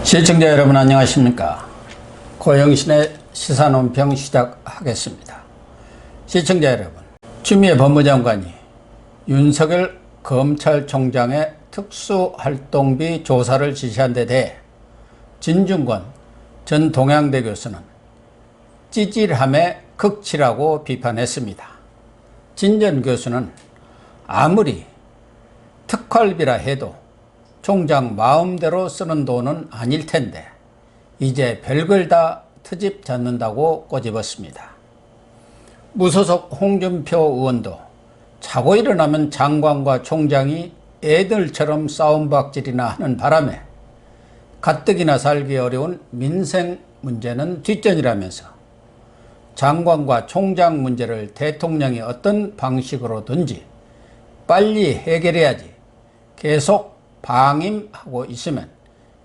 시청자 여러분 안녕하십니까. 고영신의 시사논평 시작하겠습니다. 시청자 여러분, 추미애 법무장관이 윤석열 검찰총장의 특수활동비 조사를 지시한 데 대해 진중권 전 동양대 교수는 찌질함의 극치라고 비판했습니다. 진 전 교수는 아무리 특활비라 해도 총장 마음대로 쓰는 돈은 아닐 텐데 이제 별걸 다 트집 잡는다고 꼬집었습니다. 무소속 홍준표 의원도 자고 일어나면 장관과 총장이 애들처럼 싸움박질이나 하는 바람에 가뜩이나 살기 어려운 민생 문제는 뒷전이라면서 장관과 총장 문제를 대통령이 어떤 방식으로든지 빨리 해결해야지 계속 방임하고 있으면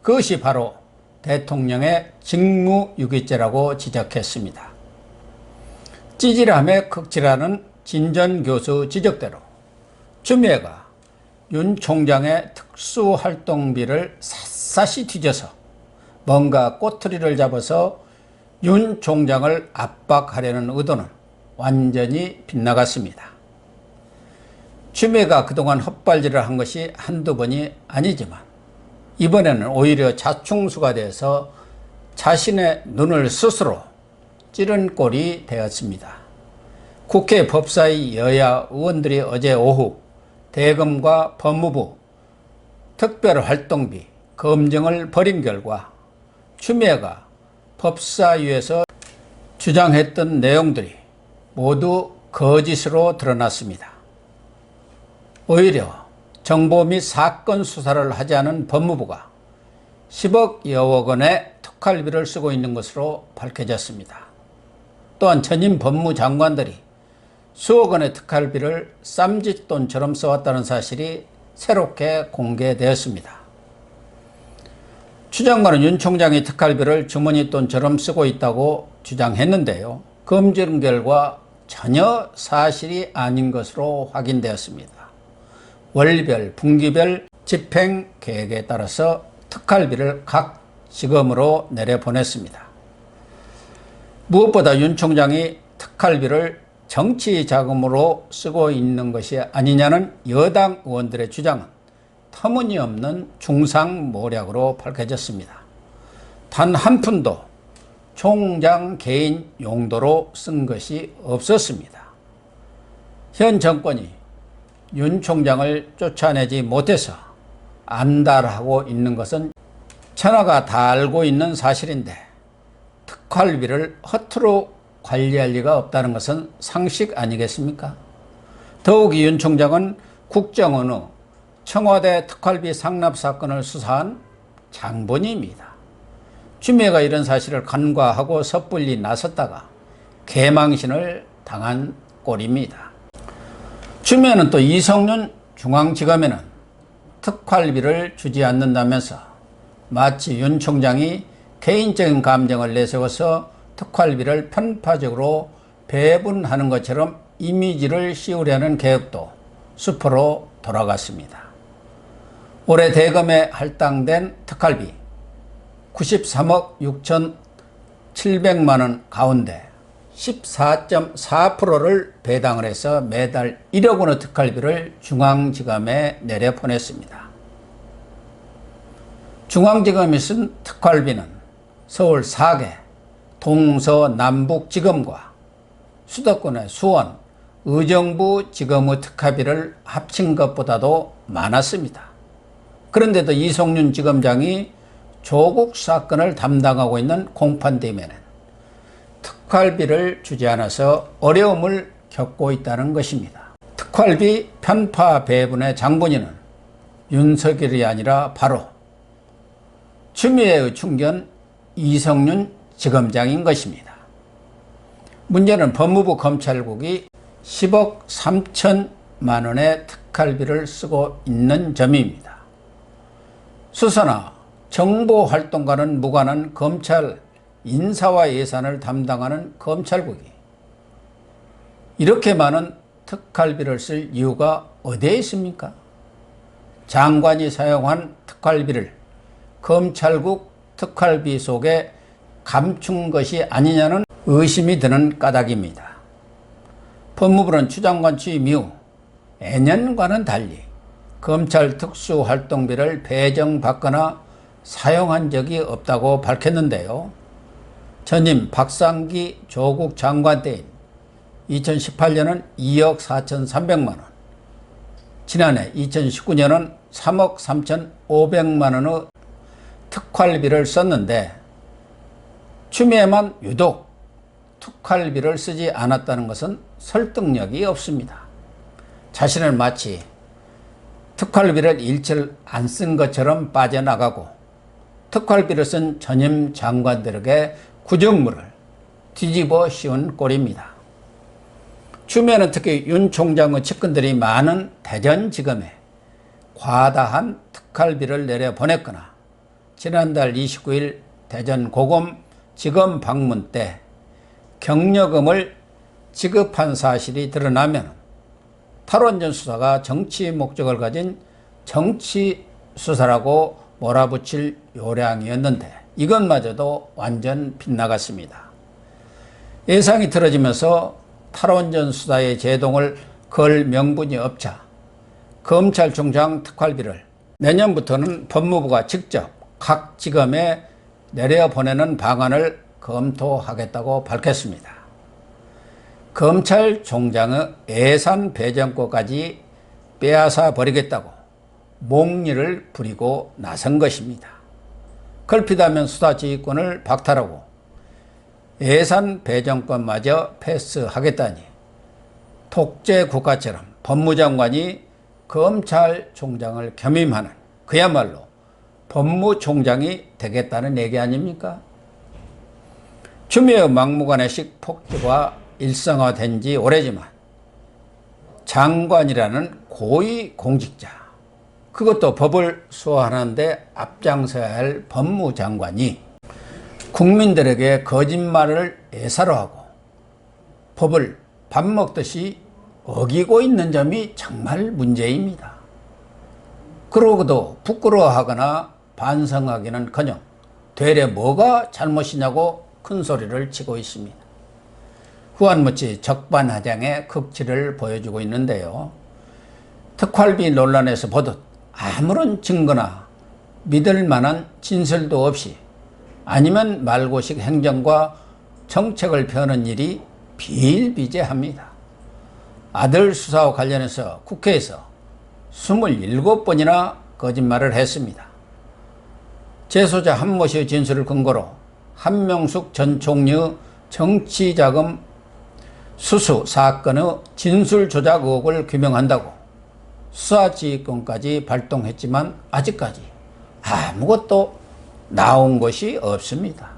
그것이 바로 대통령의 직무유기죄라고 지적했습니다. 찌질함의 극치라는 진 전 교수 지적대로 추미애가 윤 총장의 특수활동비를 샅샅이 뒤져서 뭔가 꼬투리를 잡아서 윤 총장을 압박하려는 의도는 완전히 빗나갔습니다. 추미애가 그동안 헛발질을 한 것이 한두 번이 아니지만 이번에는 오히려 자충수가 돼서 자신의 눈을 스스로 찌른 꼴이 되었습니다. 국회 법사위 여야 의원들이 어제 오후 대검과 법무부 특별활동비 검증을 벌인 결과 추미애가 법사위에서 주장했던 내용들이 모두 거짓으로 드러났습니다. 오히려 정보 및 사건 수사를 하지 않은 법무부가 10억여억 원의 특활비를 쓰고 있는 것으로 밝혀졌습니다. 또한 전임 법무장관들이 수억 원의 특활비를 쌈짓돈처럼 써왔다는 사실이 새롭게 공개되었습니다. 추 장관은 윤 총장이 특활비를 주머니돈처럼 쓰고 있다고 주장했는데요. 검증 결과 전혀 사실이 아닌 것으로 확인되었습니다. 월별, 분기별 집행 계획에 따라서 특활비를 각 지검으로 내려보냈습니다. 무엇보다 윤 총장이 특활비를 정치 자금으로 쓰고 있는 것이 아니냐는 여당 의원들의 주장은 터무니없는 중상모략으로 밝혀졌습니다. 단 한 푼도 총장 개인 용도로 쓴 것이 없었습니다. 현 정권이 윤 총장을 쫓아내지 못해서 안달하고 있는 것은 천하가 다 알고 있는 사실인데 특활비를 허투루 관리할 리가 없다는 것은 상식 아니겠습니까? 더욱이 윤 총장은 국정원의 청와대 특활비 상납 사건을 수사한 장본인입니다. 추미애가 이런 사실을 간과하고 섣불리 나섰다가 개망신을 당한 꼴입니다. 추미애는 또 이성윤 중앙지검에는 특활비를 주지 않는다면서 마치 윤 총장이 개인적인 감정을 내세워서 특활비를 편파적으로 배분하는 것처럼 이미지를 씌우려는 계획도 수포로 돌아갔습니다. 올해 대검에 할당된 특활비 93억 6,700만 원 가운데 14.4%를 배당을 해서 매달 1억 원의 특활비를 중앙지검에 내려보냈습니다. 중앙지검이 쓴 특활비는 서울 4개 동서남북지검과 수도권의 수원, 의정부 지검의 특활비를 합친 것보다도 많았습니다. 그런데도 이성윤 지검장이 조국 사건을 담당하고 있는 공판팀에는 특활비를 주지 않아서 어려움을 겪고 있다는 것입니다. 특활비 편파 배분의 장본인은 윤석열이 아니라 바로 추미애의 충견 이성윤 지검장인 것입니다. 문제는 법무부 검찰국이 10억 3천만 원의 특활비를 쓰고 있는 점입니다. 수사나 정보활동과는 무관한 검찰 인사와 예산을 담당하는 검찰국이 이렇게 많은 특활비를 쓸 이유가 어디에 있습니까? 장관이 사용한 특활비를 검찰국 특활비 속에 감춘 것이 아니냐는 의심이 드는 까닭입니다. 법무부는 추 장관 취임 이후 예년과는 달리 검찰 특수활동비를 배정받거나 사용한 적이 없다고 밝혔는데요. 전임 박상기 조국 장관 때인 2018년은 2억 4,300만 원, 지난해 2019년은 3억 3,500만 원의 특활비를 썼는데 추미애만 유독 특활비를 쓰지 않았다는 것은 설득력이 없습니다. 자신은 마치 특활비를 일절 안 쓴 것처럼 빠져나가고 특활비를 쓴 전임 장관들에게 구정물을 뒤집어 씌운 꼴입니다. 추미애는 특히 윤 총장의 측근들이 많은 대전지검에 과다한 특활비를 내려보냈거나 지난달 29일 대전 고검 지검 방문 때 경력금을 지급한 사실이 드러나면 탈원전 수사가 정치 목적을 가진 정치 수사라고 몰아붙일 요량이었는데 이것마저도 완전 빗나갔습니다. 예상이 틀어지면서 탈원전 수사에 제동을 걸 명분이 없자 검찰총장 특활비를 내년부터는 법무부가 직접 각 지검에 내려보내는 방안을 검토하겠다고 밝혔습니다. 검찰총장의 예산 배정권까지 빼앗아 버리겠다고 몽리를 부리고 나선 것입니다. 걸핏하면 수사지휘권을 박탈하고 예산 배정권마저 패스하겠다니 독재 국가처럼 법무장관이 검찰총장을 겸임하는 그야말로 법무총장이 되겠다는 얘기 아닙니까? 추미애 막무가내식 폭주가 일상화된 지 오래지만 장관이라는 고위 공직자, 그것도 법을 수호하는데 앞장서야 할 법무장관이 국민들에게 거짓말을 예사로 하고 법을 밥 먹듯이 어기고 있는 점이 정말 문제입니다. 그러고도 부끄러워하거나 반성하기는커녕 되레 뭐가 잘못이냐고 큰 소리를 치고 있습니다. 후한무치 적반하장의 극치를 보여주고 있는데요. 특활비 논란에서 보듯 아무런 증거나 믿을 만한 진술도 없이 아니면 말고식 행정과 정책을 펴는 일이 비일비재합니다. 아들 수사와 관련해서 국회에서 27번이나 거짓말을 했습니다. 재소자 한모 씨의 진술을 근거로 한명숙 전 총리의 정치자금 수수 사건의 진술 조작 의혹을 규명한다고 수사지휘권까지 발동했지만 아직까지 아무것도 나온 것이 없습니다.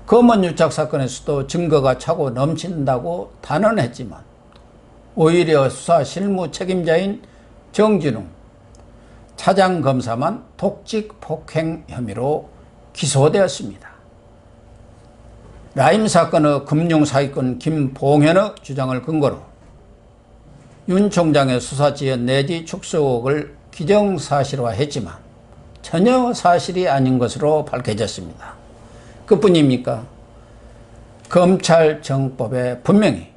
검언유착 사건에서도 증거가 차고 넘친다고 단언했지만 오히려 수사 실무 책임자인 정진웅 차장검사만 독직 폭행 혐의로 기소되었습니다. 라임 사건의 금융사기꾼 김봉현의 주장을 근거로 윤 총장의 수사지연 내지 축소 의혹을 기정사실화했지만 전혀 사실이 아닌 것으로 밝혀졌습니다. 그뿐입니까? 검찰정법에 분명히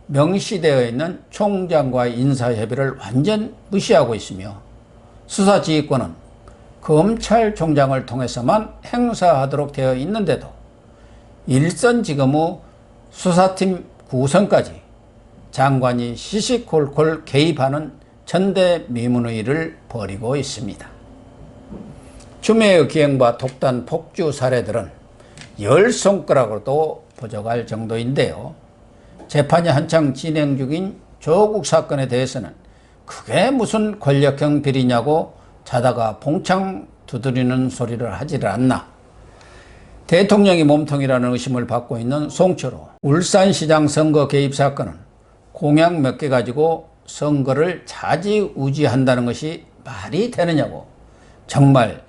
명시되어 있는 총장과의 인사협의를 완전 무시하고 있으며 수사지휘권은 검찰총장을 통해서만 행사하도록 되어 있는데도 일선지검의 수사팀 구성까지 장관이 시시콜콜 개입하는 전대미문의 일을 벌이고 있습니다. 추미애의 기행과 독단 폭주 사례들은 10손가락으로도 부족할 정도인데요. 재판이 한창 진행 중인 조국 사건에 대해서는 그게 무슨 권력형 비리냐고 자다가 봉창 두드리는 소리를 하지를 않나. 대통령이 몸통이라는 의심을 받고 있는 송철호 울산시장 선거 개입 사건은 공약 몇 개 가지고 선거를 좌지우지한다는 것이 말이 되느냐고 정말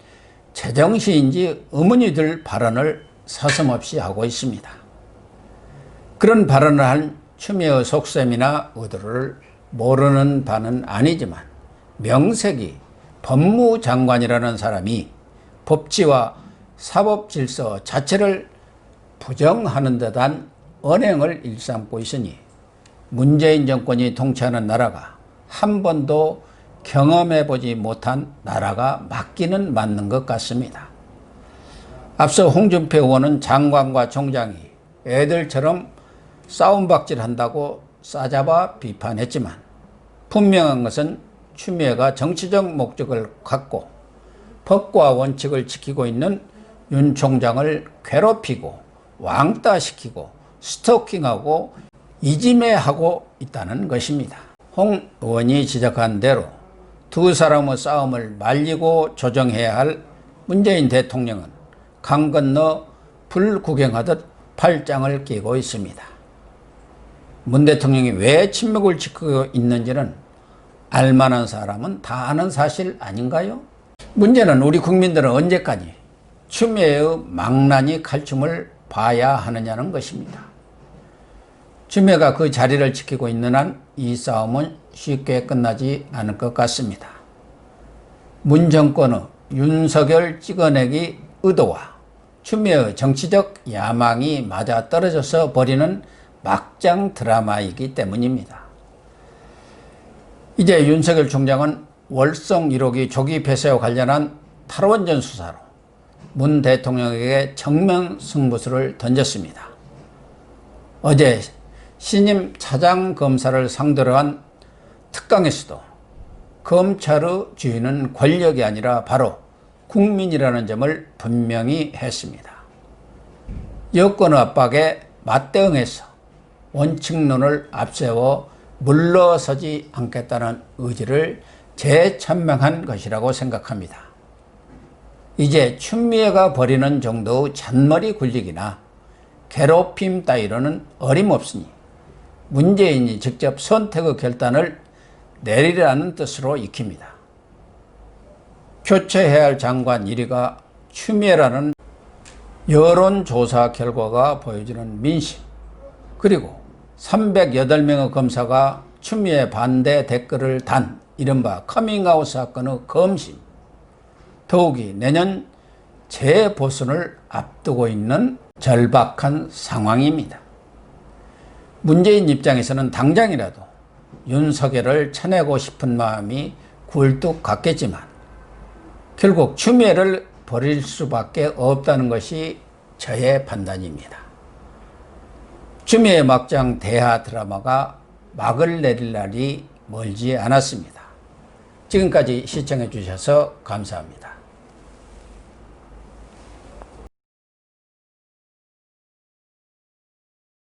제정신인지 의문이 들 발언을 서슴없이 하고 있습니다. 그런 발언을 한 추미애의 속셈이나 의도를 모르는 바는 아니지만 명색이 법무장관이라는 사람이 법치와 사법 질서 자체를 부정하는 듯한 언행을 일삼고 있으니 문재인 정권이 통치하는 나라가 한 번도 경험해보지 못한 나라가 맞기는 맞는 것 같습니다. 앞서 홍준표 의원은 장관과 총장이 애들처럼 싸움박질한다고 싸잡아 비판했지만 분명한 것은 추미애가 정치적 목적을 갖고 법과 원칙을 지키고 있는 윤 총장을 괴롭히고 왕따시키고 스토킹하고 이지매하고 있다는 것입니다. 홍 의원이 지적한 대로 두 사람의 싸움을 말리고 조정해야 할 문재인 대통령은 강 건너 불 구경하듯 팔짱을 끼고 있습니다. 문 대통령이 왜 침묵을 지키고 있는지는 알만한 사람은 다 아는 사실 아닌가요? 문제는 우리 국민들은 언제까지 추미애의 망나니 칼춤을 봐야 하느냐는 것입니다. 추미애가 그 자리를 지키고 있는 한 이 싸움은 쉽게 끝나지 않을 것 같습니다. 문 정권의 윤석열 찍어내기 의도와 추미애의 정치적 야망이 맞아떨어져서 벌이는 막장 드라마이기 때문입니다. 이제 윤석열 총장은 월성 1호기 조기 폐쇄와 관련한 탈원전 수사로 문 대통령에게 정면 승부수를 던졌습니다. 어제 신임 차장검사를 상대로 한 특강에서도 검찰의 주인은 권력이 아니라 바로 국민이라는 점을 분명히 했습니다. 여권의 압박에 맞대응해서 원칙론을 앞세워 물러서지 않겠다는 의지를 재천명한 것이라고 생각합니다. 이제 추미애가 벌이는 정도의 잔머리 굴리기나 괴롭힘 따위로는 어림없으니 문재인이 직접 선택의 결단을 내리라는 뜻으로 익힙니다. 교체해야 할 장관 1위가 추미애라는 여론조사 결과가 보여주는 민심, 그리고 308명의 검사가 추미애 반대 댓글을 단 이른바 커밍아웃 사건의 검심, 더욱이 내년 재보선을 앞두고 있는 절박한 상황입니다. 문재인 입장에서는 당장이라도 윤석열을 쳐내고 싶은 마음이 굴뚝 같겠지만 결국 추미애를 버릴 수밖에 없다는 것이 저의 판단입니다. 추미애 막장 대하 드라마가 막을 내릴 날이 멀지 않았습니다. 지금까지 시청해 주셔서 감사합니다.